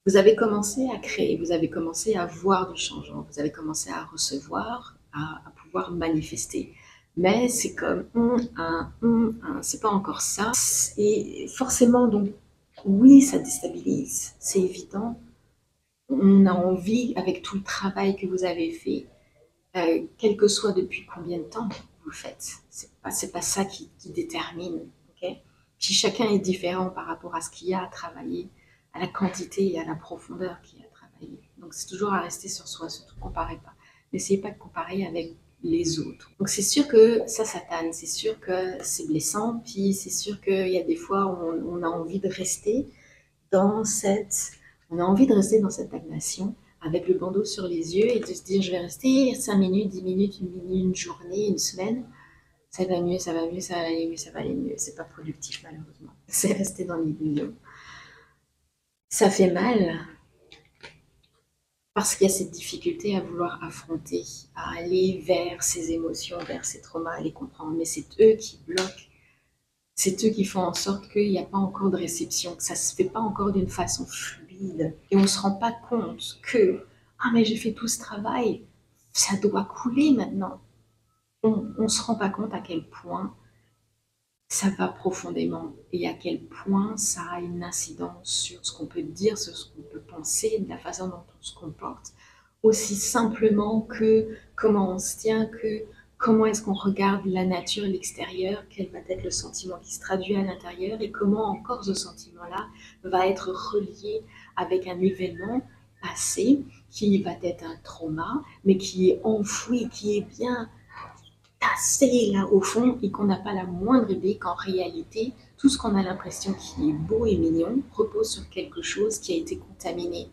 Vous avez commencé à créer, vous avez commencé à voir du changement, vous avez commencé à recevoir, à pouvoir manifester. Mais c'est comme c'est pas encore ça. Et forcément, donc, oui, ça déstabilise, c'est évident. On a envie, avec tout le travail que vous avez fait, quel que soit depuis combien de temps vous le faites. C'est pas ça qui détermine. Ok. Puis chacun est différent par rapport à ce qu'il y a à travailler, à la quantité et à la profondeur qu'il y a à travailler. Donc c'est toujours à rester sur soi, surtout comparez pas. N'essayez pas de comparer avec les autres. Donc c'est sûr que ça tanne, c'est sûr que c'est blessant, puis c'est sûr qu'il y a des fois où on a envie de rester dans cette, on a envie de rester dans cette stagnation avec le bandeau sur les yeux et de se dire je vais rester 5 minutes, 10 minutes, une journée, une semaine. Ça va mieux, ça va mieux, ça va aller mieux, ça va aller mieux. C'est pas productif malheureusement. C'est rester dans l'illusion. Ça fait mal parce qu'il y a cette difficulté à vouloir affronter, à aller vers ces émotions, vers ces traumas, à les comprendre. Mais c'est eux qui bloquent. C'est eux qui font en sorte qu'il n'y a pas encore de réception, que ça ne se fait pas encore d'une façon fluide. Et on ne se rend pas compte que, ah mais j'ai fait tout ce travail, ça doit couler maintenant. On ne se rend pas compte à quel point ça va profondément et à quel point ça a une incidence sur ce qu'on peut dire, sur ce qu'on peut penser, de la façon dont on se comporte, aussi simplement que comment on se tient, que comment est-ce qu'on regarde la nature, l'extérieur, quel va être le sentiment qui se traduit à l'intérieur et comment encore ce sentiment-là va être relié avec un événement passé qui va être un trauma, mais qui est enfoui, qui est bien tassé là au fond et qu'on n'a pas la moindre idée qu'en réalité, tout ce qu'on a l'impression qui est beau et mignon repose sur quelque chose qui a été contaminé.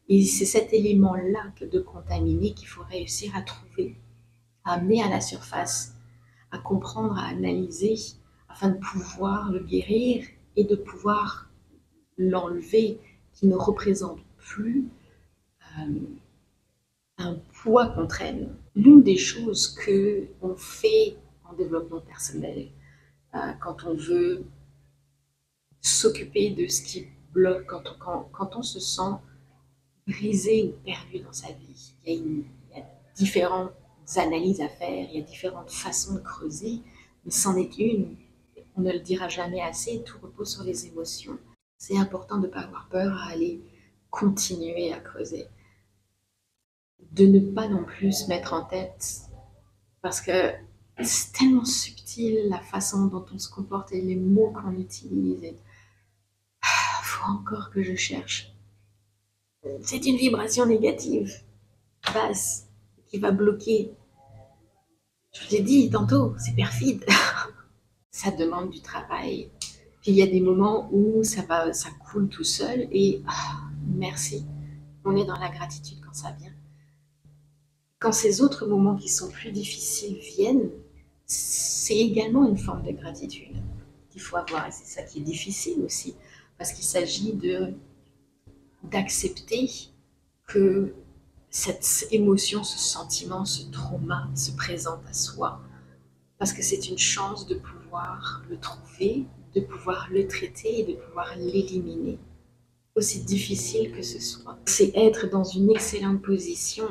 Et c'est cet élément-là de contaminé qu'il faut réussir à trouver, à amener à la surface, à comprendre, à analyser, afin de pouvoir le guérir et de pouvoir l'enlever, qui ne représente plus euh, un poids qu'on traîne. L'une des choses que on fait en développement personnel, quand on veut s'occuper de ce qui bloque, quand on se sent brisé ou perdu dans sa vie, il y a différentes analyses à faire, il y a différentes façons de creuser, mais c'en est une. On ne le dira jamais assez, tout repose sur les émotions. C'est important de ne pas avoir peur à aller continuer à creuser, de ne pas non plus se mettre en tête, parce que c'est tellement subtil la façon dont on se comporte et les mots qu'on utilise. Il faut encore que je cherche. C'est une vibration négative, basse, qui va bloquer. Je vous ai dit tantôt, c'est perfide. Ça demande du travail. Puis il y a des moments où ça coule tout seul et merci. On est dans la gratitude quand ça vient. Quand ces autres moments qui sont plus difficiles viennent, c'est également une forme de gratitude qu'il faut avoir. Et c'est ça qui est difficile aussi, parce qu'il s'agit d'accepter que cette émotion, ce sentiment, ce trauma se présente à soi, parce que c'est une chance de pouvoir le trouver, de pouvoir le traiter et de pouvoir l'éliminer, aussi difficile que ce soit. C'est être dans une excellente position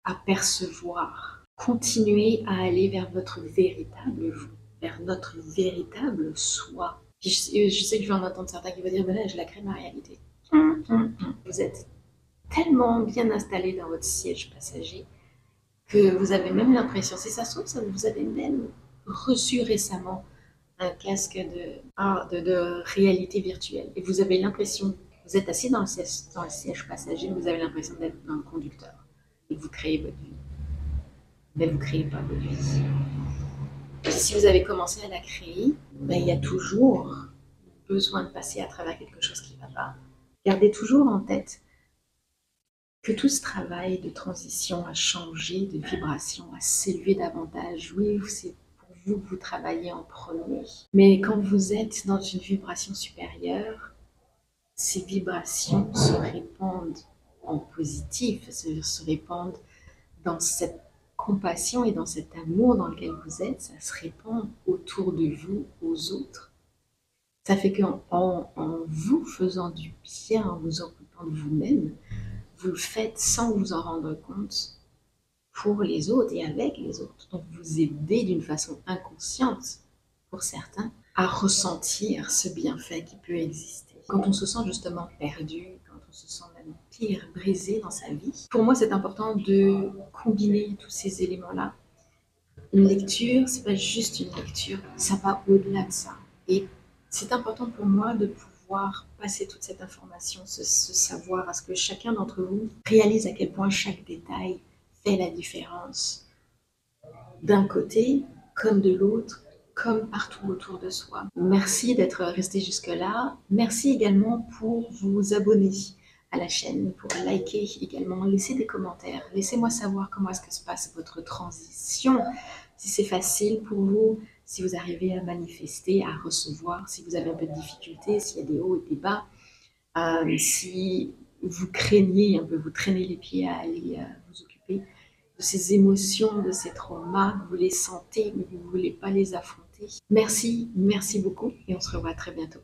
à percevoir. Continuez à aller vers votre véritable vous, vers notre véritable soi. Puis je sais que je vais en entendre certains qui vont dire, ben là, je la crée ma réalité. Vous êtes tellement bien installé dans votre siège passager que vous avez même l'impression, si ça se trouve, ça vous avez même reçu récemment un casque de réalité virtuelle. Et vous avez l'impression, vous êtes assis dans le siège passager, vous avez l'impression d'être dans le conducteur. Et que vous créez votre vie. Mais vous ne créez pas votre vie. Et si vous avez commencé à la créer, ben, il y a toujours besoin de passer à travers quelque chose qui ne va pas. Gardez toujours en tête que tout ce travail de transition à changer de vibration, à s'élever davantage, oui, c'est pour vous que vous travaillez en premier. Mais quand vous êtes dans une vibration supérieure, ces vibrations se répandent en positif, se répandent dans cette compassion et dans cet amour dans lequel vous êtes, ça se répand autour de vous, aux autres. Ça fait qu'en en vous faisant du bien, en vous occupant de vous-même, vous le faites sans vous en rendre compte pour les autres et avec les autres. Donc vous aidez d'une façon inconsciente, pour certains, à ressentir ce bienfait qui peut exister. Quand on se sent justement perdu, quand on se sent même pire, brisé dans sa vie, pour moi c'est important de combiner tous ces éléments-là. Une lecture, c'est pas juste une lecture, ça va au-delà de ça. Et c'est important pour moi de pouvoir passer toute cette information, ce savoir, à ce que chacun d'entre vous réalise à quel point chaque détail fait la différence, d'un côté comme de l'autre, comme partout autour de soi. Merci d'être resté jusque-là. Merci également pour vous abonner à la chaîne, pour liker également, laisser des commentaires. Laissez-moi savoir comment est-ce que se passe votre transition, si c'est facile pour vous, si vous arrivez à manifester, à recevoir, si vous avez un peu de difficulté, s'il y a des hauts et des bas, si vous craignez un peu, vous traînez les pieds à aller vous occuper de ces émotions, de ces traumas, vous les sentez, mais vous ne voulez pas les affronter. Merci, merci beaucoup et on se revoit très bientôt.